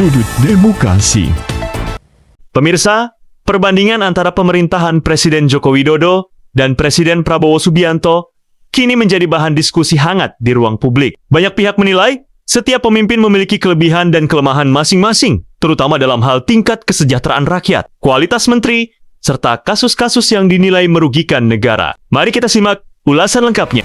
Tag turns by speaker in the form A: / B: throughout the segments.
A: Sudut Demokrasi.
B: Pemirsa, perbandingan antara pemerintahan Presiden Joko Widodo dan Presiden Prabowo Subianto kini menjadi bahan diskusi hangat di ruang publik. Banyak pihak menilai setiap pemimpin memiliki kelebihan dan kelemahan masing-masing, terutama dalam hal tingkat kesejahteraan rakyat, kualitas menteri, serta kasus-kasus yang dinilai merugikan negara. Mari kita simak ulasan lengkapnya.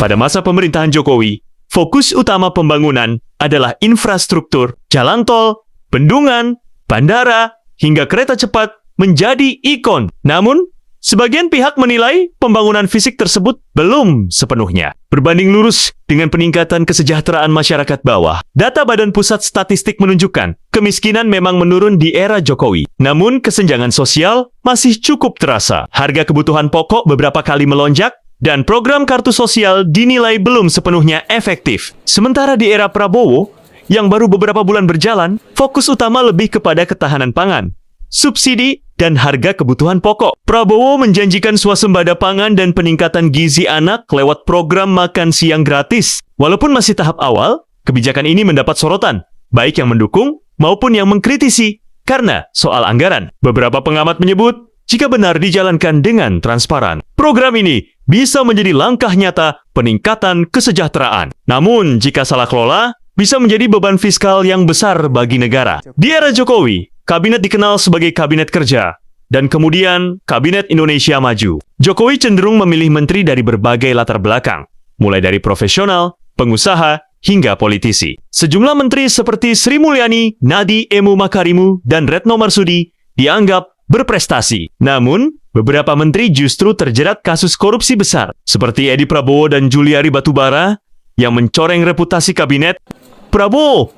B: Pada masa pemerintahan Jokowi, fokus utama pembangunan adalah infrastruktur, jalan tol, bendungan, bandara, hingga kereta cepat menjadi ikon. Namun, sebagian pihak menilai pembangunan fisik tersebut belum sepenuhnya berbanding lurus dengan peningkatan kesejahteraan masyarakat bawah. Data Badan Pusat Statistik menunjukkan kemiskinan memang menurun di era Jokowi. Namun, kesenjangan sosial masih cukup terasa. Harga kebutuhan pokok beberapa kali melonjak, dan program kartu sosial dinilai belum sepenuhnya efektif. Sementara di era Prabowo, yang baru beberapa bulan berjalan, fokus utama lebih kepada ketahanan pangan, subsidi, dan harga kebutuhan pokok. Prabowo menjanjikan swasembada pangan dan peningkatan gizi anak lewat program makan siang gratis. Walaupun masih tahap awal, kebijakan ini mendapat sorotan, baik yang mendukung maupun yang mengkritisi, karena soal anggaran. Beberapa pengamat menyebut, jika benar dijalankan dengan transparan, program ini bisa menjadi langkah nyata peningkatan kesejahteraan. Namun, jika salah kelola, bisa menjadi beban fiskal yang besar bagi negara. Di era Jokowi, kabinet dikenal sebagai kabinet kerja, dan kemudian Kabinet Indonesia Maju. Jokowi cenderung memilih menteri dari berbagai latar belakang, mulai dari profesional, pengusaha, hingga politisi. Sejumlah menteri seperti Sri Mulyani, Nadie Emu Makarim, dan Retno Marsudi dianggap berprestasi. Namun, beberapa menteri justru terjerat kasus korupsi besar, seperti Edi Prabowo dan Juliari Batubara, yang mencoreng reputasi kabinet. Prabowo,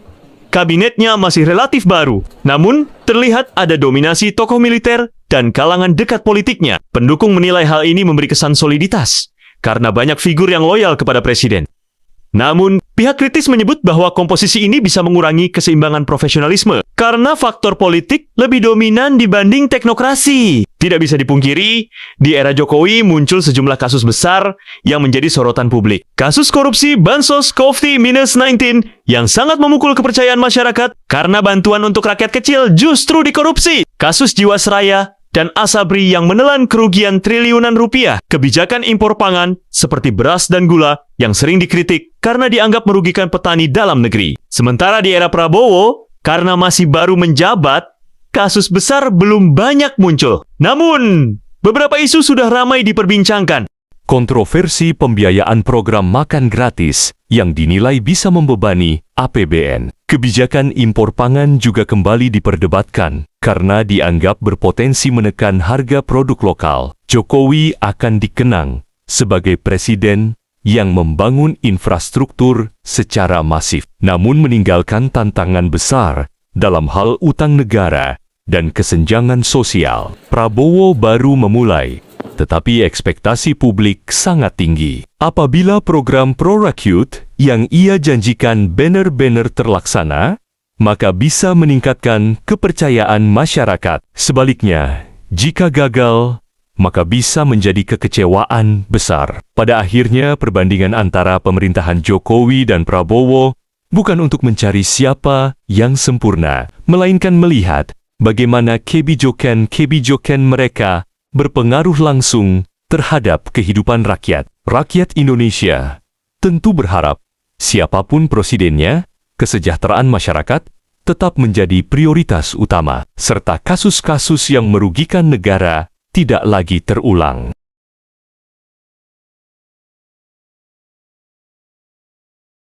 B: kabinetnya masih relatif baru, namun terlihat ada dominasi tokoh militer dan kalangan dekat politiknya. Pendukung menilai hal ini memberi kesan soliditas, karena banyak figur yang loyal kepada presiden. Namun, pihak kritis menyebut bahwa komposisi ini bisa mengurangi keseimbangan profesionalisme karena faktor politik lebih dominan dibanding teknokrasi. Tidak bisa dipungkiri, di era Jokowi muncul sejumlah kasus besar yang menjadi sorotan publik. Kasus korupsi Bansos COVID-19 yang sangat memukul kepercayaan masyarakat karena bantuan untuk rakyat kecil justru dikorupsi. Kasus Jiwasraya dan Asabri yang menelan kerugian triliunan rupiah. Kebijakan impor pangan seperti beras dan gula yang sering dikritik karena dianggap merugikan petani dalam negeri. Sementara di era Prabowo, karena masih baru menjabat, kasus besar belum banyak muncul. Namun, beberapa isu sudah ramai diperbincangkan.
C: Kontroversi pembiayaan program makan gratis yang dinilai bisa membebani APBN. Kebijakan impor pangan juga kembali diperdebatkan karena dianggap berpotensi menekan harga produk lokal. Jokowi akan dikenang sebagai presiden yang membangun infrastruktur secara masif, namun meninggalkan tantangan besar dalam hal utang negara dan kesenjangan sosial. Prabowo baru memulai, tetapi ekspektasi publik sangat tinggi. Apabila program pro-rakyat yang ia janjikan benar-benar terlaksana, maka bisa meningkatkan kepercayaan masyarakat. Sebaliknya, jika gagal, maka bisa menjadi kekecewaan besar. Pada akhirnya, perbandingan antara pemerintahan Jokowi dan Prabowo bukan untuk mencari siapa yang sempurna, melainkan melihat bagaimana kebijakan mereka berpengaruh langsung terhadap kehidupan rakyat. Rakyat Indonesia tentu berharap siapapun presidennya, kesejahteraan masyarakat tetap menjadi prioritas utama, serta kasus-kasus yang merugikan negara tidak lagi terulang.